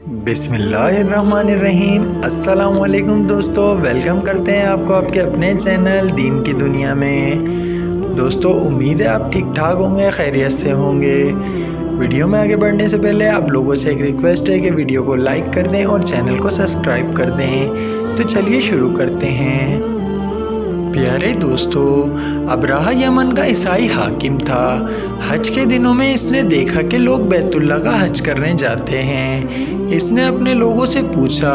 बिस्मिल्लाहिर्रहमानिर्रहीम। अस्सलामुअलैकुम दोस्तों, वेलकम करते हैं आपको आपके अपने चैनल दीन की दुनिया में। दोस्तों, उम्मीद है आप ठीक ठाक होंगे, खैरियत से होंगे। वीडियो में आगे बढ़ने से पहले आप लोगों से एक रिक्वेस्ट है कि वीडियो को लाइक कर दें और चैनल को सब्सक्राइब कर दें। तो चलिए शुरू करते हैं। प्यारे दोस्तों, अबराहा यमन का ईसाई हाकिम था। हज के दिनों में इसने देखा कि लोग बैतुल्ला का हज करने जाते हैं। इसने अपने लोगों से पूछा,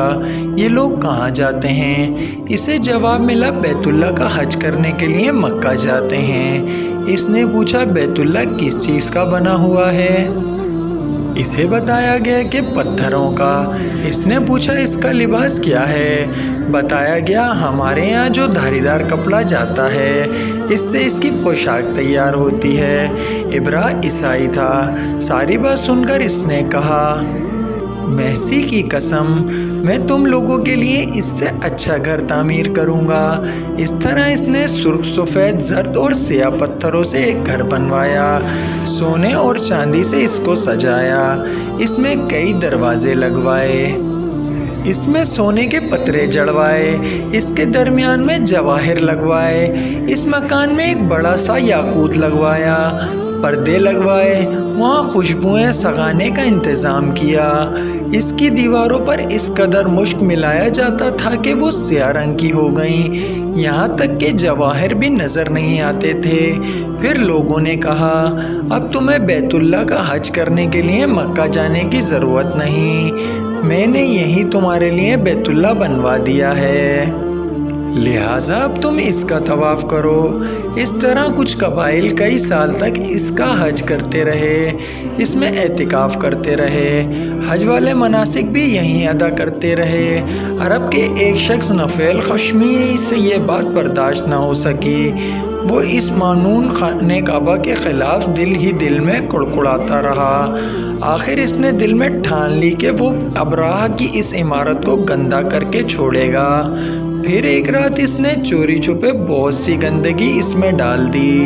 ये लोग कहाँ जाते हैं? इसे जवाब मिला, बैतुल्ला का हज करने के लिए मक्का जाते हैं। इसने पूछा, बैतुल्ला किस चीज़ का बना हुआ है? इसे बताया गया कि पत्थरों का। इसने पूछा, इसका लिबास क्या है? बताया गया, हमारे यहाँ जो धारीदार कपड़ा जाता है इससे इसकी पोशाक तैयार होती है। इब्राहिम ईसाई था। सारी बात सुनकर इसने कहा, मसीह की कसम, मैं तुम लोगों के लिए इससे अच्छा घर तामीर करूँगा। इस तरह इसने सुर्ख, सफ़ेद, जर्द और सियाह पत्थरों से एक घर बनवाया। सोने और चांदी से इसको सजाया। इसमें कई दरवाजे लगवाए। इसमें सोने के पतरे जड़वाए। इसके दरमियान में जवाहिर लगवाए। इस मकान में एक बड़ा सा याकूत लगवाया। पर्दे लगवाए। वहाँ खुशबुएं सगाने का इंतज़ाम किया। इसकी दीवारों पर इस कदर मुश्क मिलाया जाता था कि वो स्याह रंग की हो गईं। यहाँ तक कि जवाहिर भी नज़र नहीं आते थे। फिर लोगों ने कहा, अब तुम्हें बैतुल्ला का हज करने के लिए मक्का जाने की ज़रूरत नहीं। मैंने यही तुम्हारे लिए बैतुल्ला बनवा दिया है, लिहाजा अब तुम इसका तवाफ़ करो। इस तरह कुछ कबाइल कई साल तक इसका हज करते रहे। इसमें एतिकाफ़ करते रहे। हज वाले मनासिक भी यहीं अदा करते रहे। अरब के एक शख्स नफेल खशमी से ये बात बर्दाश्त ना हो सकी। वो इस मानून खाने काबा के ख़िलाफ़ दिल ही दिल में कुड़कुड़ाता रहा। आखिर इसने दिल में ठान ली कि वो अबराहा की इस इमारत को गंदा करके छोड़ेगा। फिर एक रात इसने चोरी छुपे बहुत सी गंदगी इसमें डाल दी।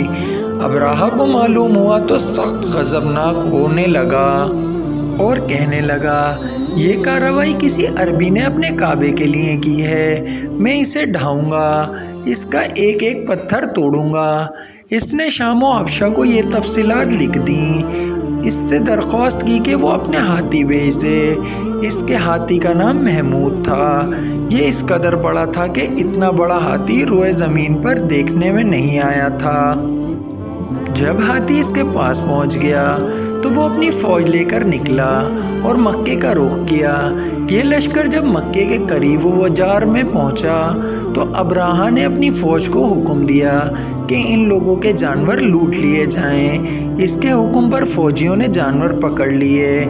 अबराहा को मालूम हुआ तो सख्त गज़बनाक होने लगा और कहने लगा, ये कार्रवाई किसी अरबी ने अपने काबे के लिए की है। मैं इसे ढाऊंगा, इसका एक एक पत्थर तोड़ूंगा। इसने शामो हबशा को ये तफसीलात लिख दी। इससे दरख्वास्त की कि वो अपने हाथी भेज दे। इसके हाथी का नाम महमूद था। ये इस कदर बड़ा था कि इतना बड़ा हाथी रोए ज़मीन पर देखने में नहीं आया था। जब हाथी इसके पास पहुंच गया तो वो अपनी फ़ौज लेकर निकला और मक्के का रुख किया। ये लश्कर जब मक्के के करीब वजार में पहुंचा तो अबराहा ने अपनी फ़ौज को हुक्म दिया कि इन लोगों के जानवर लूट लिए जाएं। इसके हुक्म पर फ़ौजियों ने जानवर पकड़ लिए।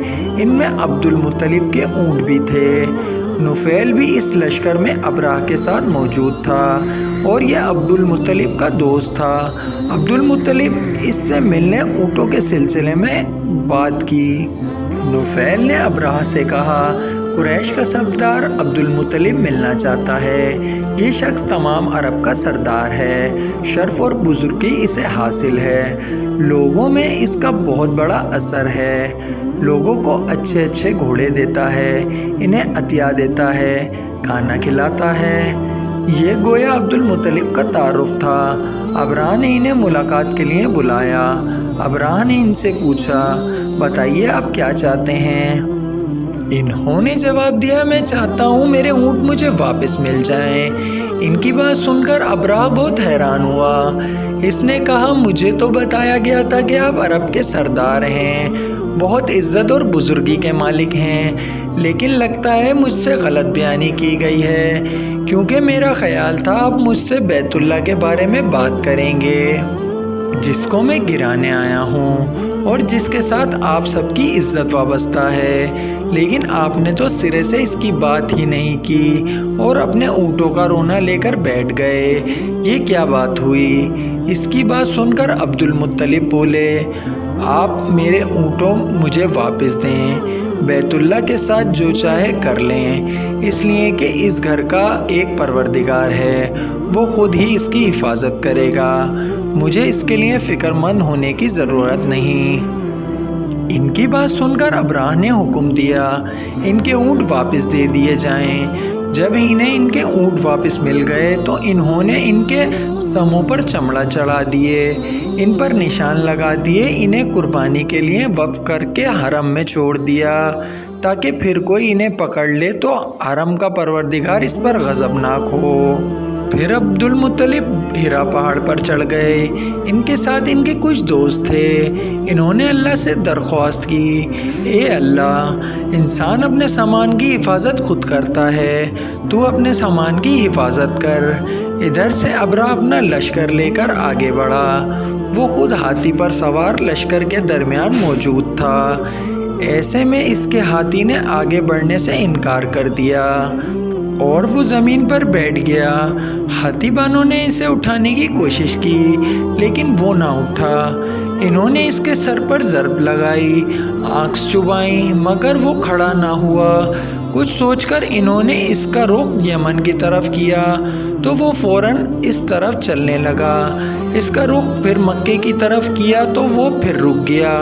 इनमें अब्दुल मुत्तलिब के ऊँट भी थे। नुफैल भी इस लश्कर में अबराह के साथ मौजूद था और यह अब्दुल मुत्तलिब का दोस्त था। अब्दुल मुत्तलिब इससे मिलने ऊँटों के सिलसिले में बात की। नुफैल ने अबराह से कहा, कुरैश का सरदार अब्दुल मुत्तलिब मिलना चाहता है। ये शख्स तमाम अरब का सरदार है। शर्फ और बुजुर्गी इसे हासिल है। लोगों में इसका बहुत बड़ा असर है। लोगों को अच्छे अच्छे घोड़े देता है, इन्हें अतिया देता है, खाना खिलाता है। ये गोया अब्दुल मुत्तलिब का तारुफ था। अबराह ने इन्हें मुलाकात के लिए बुलाया। अबराह ने इनसे पूछा, बताइए आप क्या चाहते हैं? इन्होंने जवाब दिया, मैं चाहता हूँ मेरे ऊँट मुझे वापस मिल जाएं। इनकी बात सुनकर अबराह बहुत हैरान हुआ। इसने कहा, मुझे तो बताया गया था कि आप अरब के सरदार हैं, बहुत इज्जत और बुजुर्गी के मालिक हैं, लेकिन लगता है मुझसे गलत बयानी की गई है, क्योंकि मेरा ख्याल था आप मुझसे बैतुल्ला के बारे में बात करेंगे, जिसको मैं गिराने आया हूँ और जिसके साथ आप सबकी इज्जत वाबस्ता है। लेकिन आपने तो सिरे से इसकी बात ही नहीं की और अपने ऊँटों का रोना लेकर बैठ गए। ये क्या बात हुई? इसकी बात सुनकर अब्दुल मुत्तलिब बोले, आप मेरे ऊँटों मुझे वापस दें। बैतुल्ला के साथ जो चाहे कर लें, इसलिए कि इस घर का एक परवरदिगार है, वो खुद ही इसकी हिफाजत करेगा। मुझे इसके लिए फ़िक्रमंद होने की ज़रूरत नहीं। इनकी बात सुनकर अब्राह ने हुक्म दिया इनके ऊँट वापस दे दिए जाएं। जब इन्हें इनके ऊँट वापस मिल गए तो इन्होंने इनके समों पर चमड़ा चढ़ा दिए, इन पर निशान लगा दिए, इन्हें कुर्बानी के लिए वक्फ करके हरम में छोड़ दिया ताकि फिर कोई इन्हें पकड़ ले तो हरम का परवरदिगार इस पर गज़बनाक हो। फिर अब्दुल मुत्तलिब हिरा पहाड़ पर चढ़ गए। इनके साथ इनके कुछ दोस्त थे। इन्होंने अल्लाह से दरख्वास्त की, ए अल्लाह, इंसान अपने सामान की हिफाजत खुद करता है, तू अपने सामान की हिफाजत कर। इधर से अब्राह अपना लश्कर लेकर आगे बढ़ा। वो खुद हाथी पर सवार लश्कर के दरमियान मौजूद था। ऐसे में इसके हाथी ने आगे बढ़ने से इनकार कर दिया और वो ज़मीन पर बैठ गया। हाथी बानों ने इसे उठाने की कोशिश की लेकिन वो ना उठा। इन्होंने इसके सर पर ज़रब लगाई, आँख चुबाई, मगर वो खड़ा ना हुआ। कुछ सोचकर इन्होंने इसका रुख यमन की तरफ किया तो वो फ़ौरन इस तरफ चलने लगा। इसका रुख फिर मक्के की तरफ किया तो वो फिर रुक गया।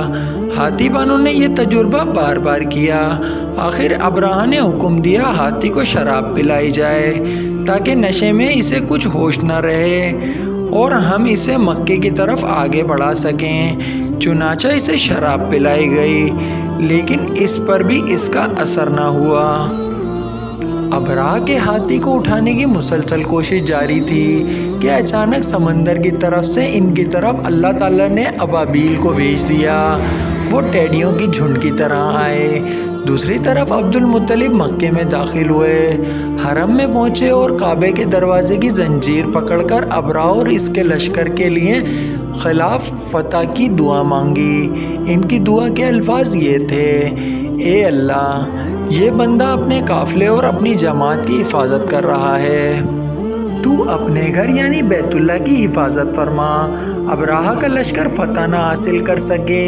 हाथी बानों ने यह तजुर्बा बार बार किया। आखिर अब्राह ने हुक्म दिया हाथी को शराब पिलाई जाए ताकि नशे में इसे कुछ होश न रहे और हम इसे मक्के की तरफ आगे बढ़ा सकें। चुनाचा इसे शराब पिलाई गई लेकिन इस पर भी इसका असर न हुआ। अब्राह के हाथी को उठाने की मुसलसल कोशिश जारी थी कि अचानक समंदर की तरफ से इनकी तरफ अल्लाह ताला ने अबाबील को भेज दिया। वो टेडियों की झुंड की तरह आए। दूसरी तरफ अब्दुल मुत्तलिब मक्के में दाखिल हुए, हरम में पहुँचे और काबे के दरवाजे की जंजीर पकड़कर अब्राह और इसके लश्कर के लिए खिलाफ फतह की दुआ मांगी। इनकी दुआ के अल्फाज ये थे, ए अल्लाह, ये बंदा अपने काफ़िले और अपनी जमात की हिफाजत कर रहा है, तू अपने घर यानी बैतुल्ला की हिफाजत फरमा। अब्राह का लश्कर फतह ना हासिल कर सके,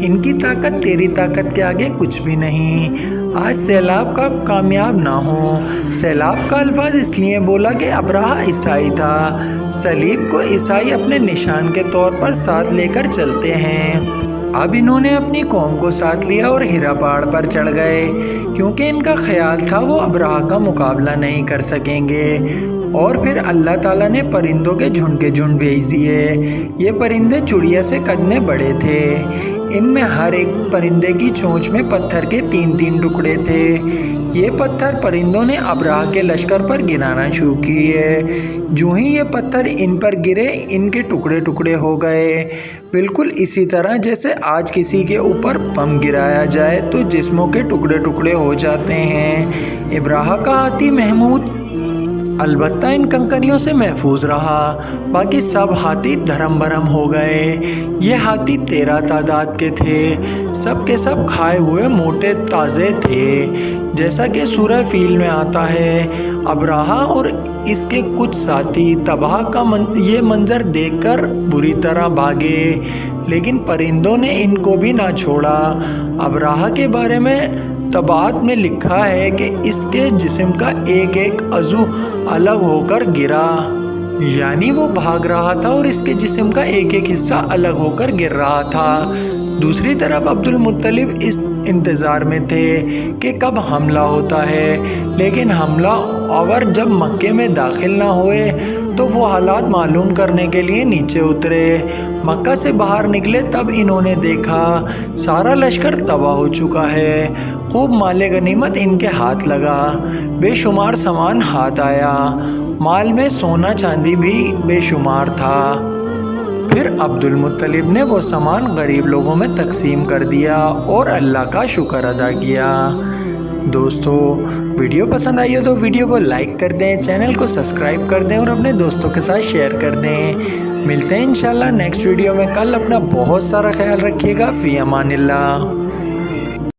इनकी ताकत तेरी ताकत के आगे कुछ भी नहीं। आज सैलाब का कामयाब ना हो। सैलाब का अल्फाज इसलिए बोला कि अब्राह ईसाई था। सलीब को ईसाई अपने निशान के तौर पर साथ लेकर चलते हैं। अब इन्होंने अपनी कौम को साथ लिया और हिरा पहाड़ पर चढ़ गए क्योंकि इनका ख्याल था वो अब्राह का मुकाबला नहीं कर सकेंगे। और फिर अल्लाह ताला ने परिंदों के झुंड भेज दिए। ये परिंदे चिड़िया से कद में बड़े थे। इनमें हर एक परिंदे की चोंच में पत्थर के 3-3 टुकड़े थे। ये पत्थर परिंदों ने अब्राह के लश्कर पर गिराना शुरू किए। जो ही ये पत्थर इन पर गिरे इनके टुकड़े टुकड़े हो गए, बिल्कुल इसी तरह जैसे आज किसी के ऊपर बम गिराया जाए तो जिस्मों के टुकड़े टुकड़े हो जाते हैं। अब्राह का हाथी महमूद अलबत्ता इन कंकरियों से महफूज रहा। बाकी सब हाथी धर्म भरम हो गए। ये हाथी 13 तादाद के थे। सब के सब खाए हुए मोटे ताज़े थे। जैसा कि सूरह फील में आता है, अब्राह और इसके कुछ साथी तबाह का ये मंजर देखकर बुरी तरह भागे, लेकिन परिंदों ने इनको भी ना छोड़ा। अब्राह के बारे में तबात में लिखा है कि इसके जिस्म का एक एक अज़ू अलग होकर गिरा, यानी वो भाग रहा था और इसके जिस्म का एक एक हिस्सा अलग होकर गिर रहा था। दूसरी तरफ अब्दुल मुत्तलिब इस इंतज़ार में थे कि कब हमला होता है, लेकिन हमला और जब मक्के में दाखिल ना हुए तो वो हालात मालूम करने के लिए नीचे उतरे। मक्का से बाहर निकले तब इन्होंने देखा सारा लश्कर तबाह हो चुका है। खूब माले गनीमत इनके हाथ लगा, बेशुमार सामान हाथ आया। माल में सोना चांदी भी बेशुमार था। फिर अब्दुल मुत्तलिब ने वो सामान गरीब लोगों में तकसीम कर दिया और अल्लाह का शुक्र अदा किया। दोस्तों, वीडियो पसंद आई हो तो वीडियो को लाइक कर दें, चैनल को सब्सक्राइब कर दें और अपने दोस्तों के साथ शेयर कर दें। मिलते हैं इंशाल्लाह नेक्स्ट वीडियो में कल। अपना बहुत सारा ख्याल रखिएगा। फ़ी अमानिल्लाह।